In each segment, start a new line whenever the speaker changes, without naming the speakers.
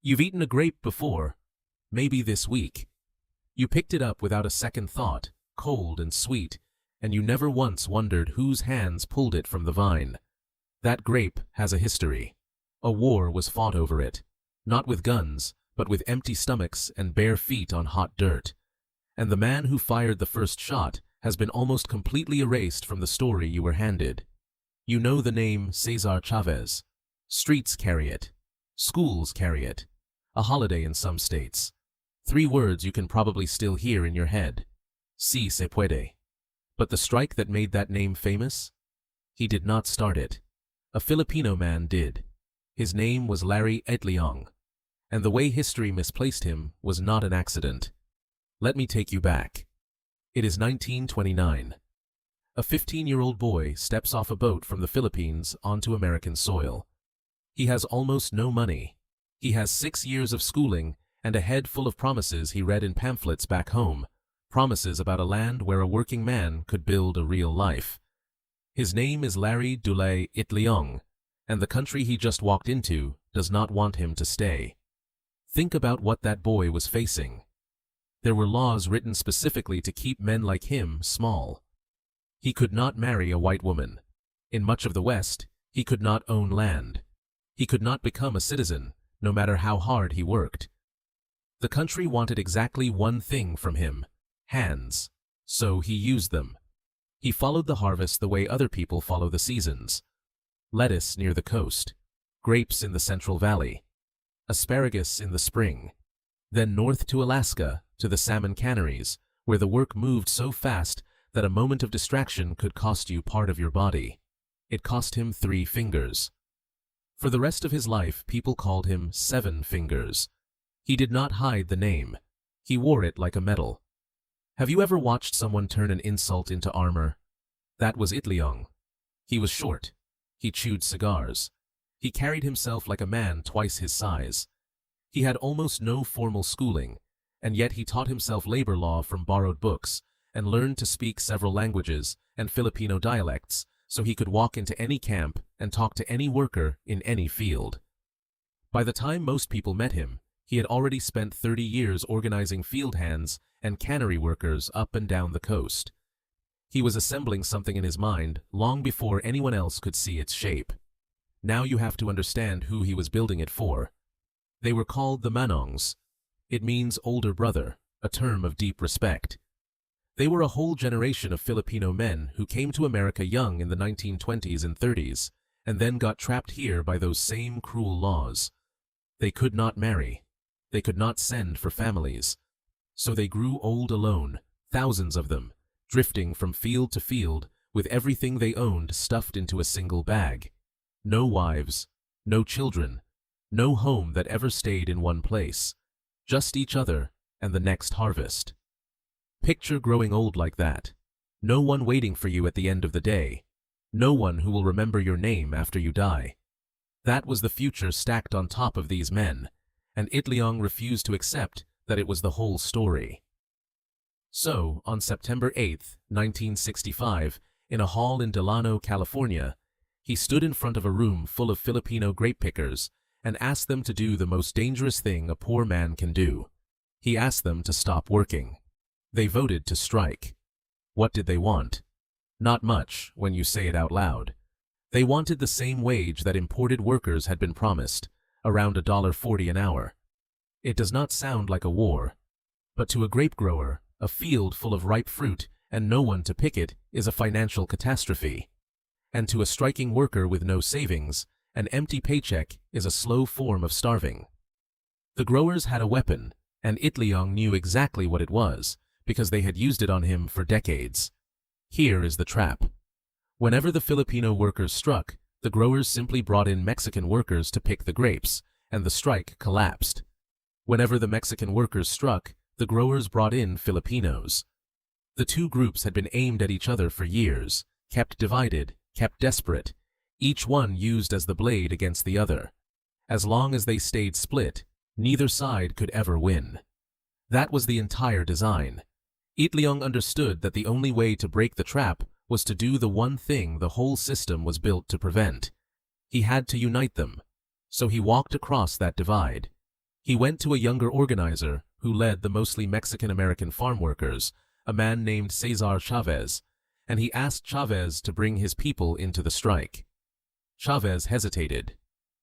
You've eaten a grape before, maybe this week. You picked it up without a second thought, cold and sweet, and you never once wondered whose hands pulled it from the vine. That grape has a history. A war was fought over it, not with guns, but with empty stomachs and bare feet on hot dirt. And the man who fired the first shot has been almost completely erased from the story you were handed. You know the name Cesar Chavez. Streets carry it. Schools carry it. A holiday in some states. 3 words you can probably still hear in your head. Si se puede. But the strike that made that name famous? He did not start it. A Filipino man did. His name was Larry Itliong. And the way history misplaced him was not an accident. Let me take you back. It is 1929. A 15-year-old boy steps off a boat from the Philippines onto American soil. He has almost no money. He has 6 years of schooling and a head full of promises he read in pamphlets back home, promises about a land where a working man could build a real life. His name is Larry Itliong, and the country he just walked into does not want him to stay. Think about what that boy was facing. There were laws written specifically to keep men like him small. He could not marry a white woman. In much of the West, he could not own land. He could not become a citizen, no matter how hard he worked. The country wanted exactly one thing from him: hands. So he used them. He followed the harvest the way other people follow the seasons. Lettuce near the coast, grapes in the Central Valley, asparagus in the spring, then north to Alaska to the salmon canneries, where the work moved so fast that a moment of distraction could cost you part of your body. It cost him 3 fingers. For the rest of his life, people called him 7 Fingers. He did not hide the name. He wore it like a medal. Have you ever watched someone turn an insult into armor? That was Itliong. He was short. He chewed cigars. He carried himself like a man twice his size. He had almost no formal schooling, and yet he taught himself labor law from borrowed books and learned to speak several languages and Filipino dialects so he could walk into any camp and talk to any worker in any field. By the time most people met him, he had already spent 30 years organizing field hands and cannery workers up and down the coast. He was assembling something in his mind long before anyone else could see its shape. Now you have to understand who he was building it for. They were called the Manongs. It means older brother, a term of deep respect. They were a whole generation of Filipino men who came to America young in the 1920s and 30s, and then got trapped here by those same cruel laws. They could not marry. They could not send for families. So they grew old alone, thousands of them, drifting from field to field, with everything they owned stuffed into a single bag. No wives, no children, no home that ever stayed in one place. Just each other and the next harvest. Picture growing old like that. No one waiting for you at the end of the day. No one who will remember your name after you die. That was the future stacked on top of these men, and Itliong refused to accept that it was the whole story. So, on September 8, 1965, in a hall in Delano, California, he stood in front of a room full of Filipino grape pickers and asked them to do the most dangerous thing a poor man can do. He asked them to stop working. They voted to strike. What did they want? Not much, when you say it out loud. They wanted the same wage that imported workers had been promised, around $1.40 an hour. It does not sound like a war, but to a grape grower, a field full of ripe fruit and no one to pick it is a financial catastrophe. And to a striking worker with no savings, an empty paycheck is a slow form of starving. The growers had a weapon, and Itliong knew exactly what it was, because they had used it on him for decades. Here is the trap. Whenever the Filipino workers struck, the growers simply brought in Mexican workers to pick the grapes, and the strike collapsed. Whenever the Mexican workers struck, the growers brought in Filipinos. The two groups had been aimed at each other for years, kept divided, kept desperate, each one used as the blade against the other. As long as they stayed split, neither side could ever win. That was the entire design. Itliong understood that the only way to break the trap was to do the one thing the whole system was built to prevent. He had to unite them. So he walked across that divide. He went to a younger organizer who led the mostly Mexican-American farm workers, a man named Cesar Chavez, and he asked Chavez to bring his people into the strike. Chavez hesitated.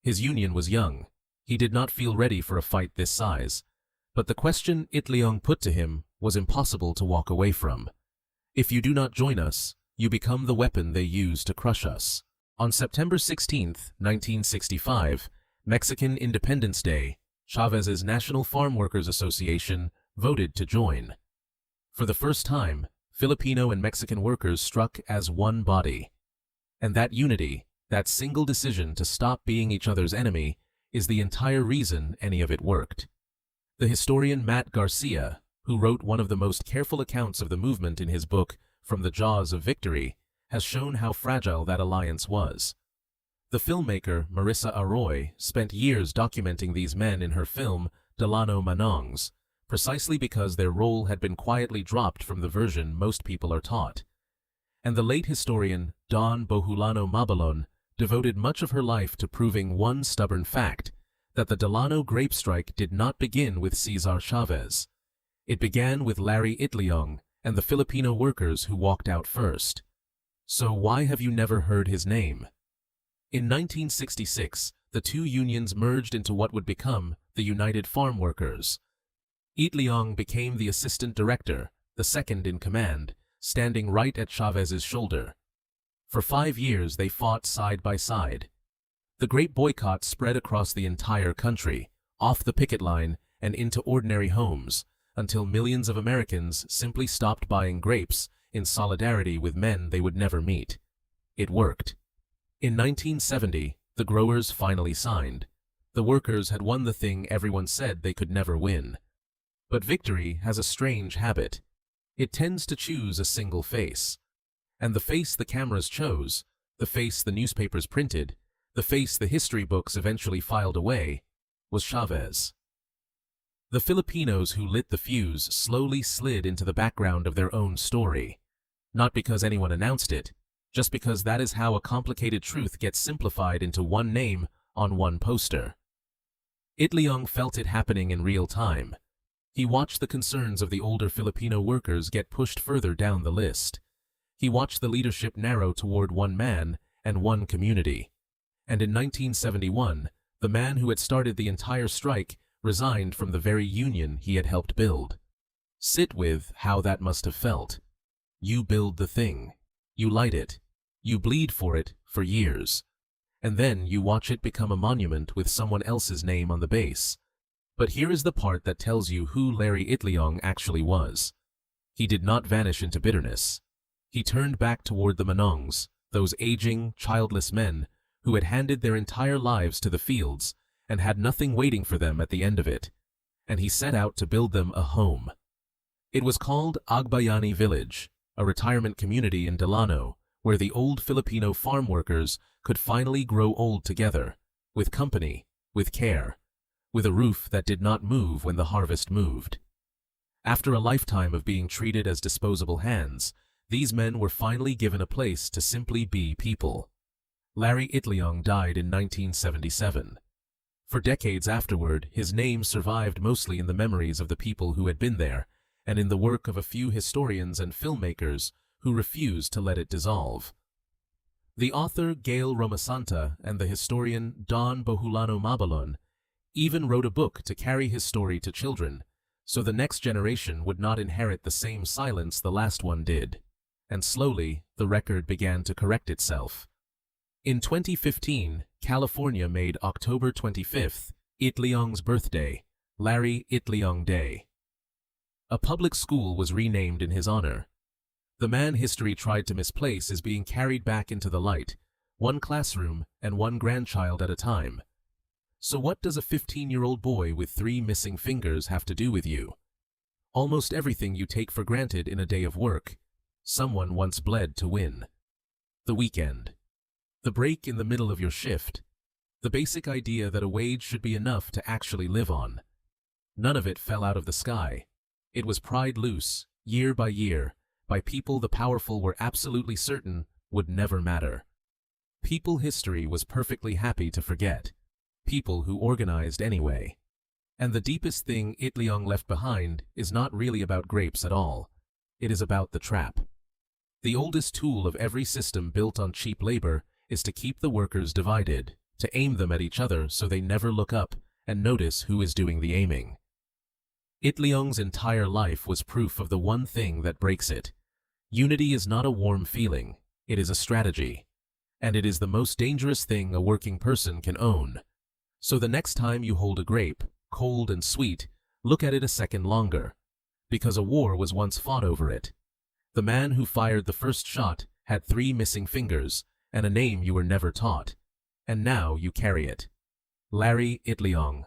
His union was young. He did not feel ready for a fight this size. But the question Itliong put to him was impossible to walk away from. If you do not join us, you become the weapon they use to crush us. On September 16, 1965, Mexican Independence Day, Chavez's National Farm Workers Association voted to join. For the first time, Filipino and Mexican workers struck as one body. And that unity, that single decision to stop being each other's enemy, is the entire reason any of it worked. The historian Matt Garcia, who wrote one of the most careful accounts of the movement in his book From the Jaws of Victory, has shown how fragile that alliance was. The filmmaker Marissa Arroy spent years documenting these men in her film Delano Manongs, precisely because their role had been quietly dropped from the version most people are taught. And the late historian Dawn Bohulano Mabalon devoted much of her life to proving one stubborn fact, that the Delano grape strike did not begin with Cesar Chavez. It began with Larry Itliong and the Filipino workers who walked out first. So why have you never heard his name? In 1966, the two unions merged into what would become the United Farm Workers. Itliong became the assistant director, the second in command, standing right at Chavez's shoulder. For 5 years they fought side by side. The Great Boycott spread across the entire country, off the picket line and into ordinary homes, until millions of Americans simply stopped buying grapes in solidarity with men they would never meet. It worked. In 1970, the growers finally signed. The workers had won the thing everyone said they could never win. But victory has a strange habit. It tends to choose a single face. And the face the cameras chose, the face the newspapers printed, the face the history books eventually filed away, was Chavez. The Filipinos who lit the fuse slowly slid into the background of their own story. Not because anyone announced it, just because that is how a complicated truth gets simplified into one name on one poster. Itliong felt it happening in real time. He watched the concerns of the older Filipino workers get pushed further down the list. He watched the leadership narrow toward one man and one community. And in 1971, the man who had started the entire strike resigned from the very union he had helped build. Sit with how that must have felt. You build the thing. You light it. You bleed for it for years. And then you watch it become a monument with someone else's name on the base. But here is the part that tells you who Larry Itliong actually was. He did not vanish into bitterness. He turned back toward the Manongs, those aging, childless men who had handed their entire lives to the fields and had nothing waiting for them at the end of it, and he set out to build them a home. It was called Agbayani Village, a retirement community in Delano, where the old Filipino farm workers could finally grow old together, with company, with care, with a roof that did not move when the harvest moved. After a lifetime of being treated as disposable hands, these men were finally given a place to simply be people. Larry Itliong died in 1977. For decades afterward, his name survived mostly in the memories of the people who had been there, and in the work of a few historians and filmmakers who refused to let it dissolve. The author Gail Romasanta and the historian Dawn Bohulano Mabalon even wrote a book to carry his story to children, so the next generation would not inherit the same silence the last one did. And slowly, the record began to correct itself. In 2015, California made October 25th, Itliong's birthday, Larry Itliong Day. A public school was renamed in his honor. The man history tried to misplace is being carried back into the light, one classroom and one grandchild at a time. So what does a 15-year-old boy with 3 missing fingers have to do with you? Almost everything you take for granted in a day of work, someone once bled to win. The weekend. The break in the middle of your shift. The basic idea that a wage should be enough to actually live on. None of it fell out of the sky. It was pried loose, year by year, by people the powerful were absolutely certain would never matter. People history was perfectly happy to forget. People who organized anyway. And the deepest thing Itliong left behind is not really about grapes at all. It is about the trap. The oldest tool of every system built on cheap labor is to keep the workers divided, to aim them at each other so they never look up and notice who is doing the aiming. Itliong's entire life was proof of the one thing that breaks it. Unity is not a warm feeling, it is a strategy. And it is the most dangerous thing a working person can own. So the next time you hold a grape, cold and sweet, look at it a second longer. Because a war was once fought over it. The man who fired the first shot had 3 missing fingers and a name you were never taught. And now you carry it. Larry Itliong.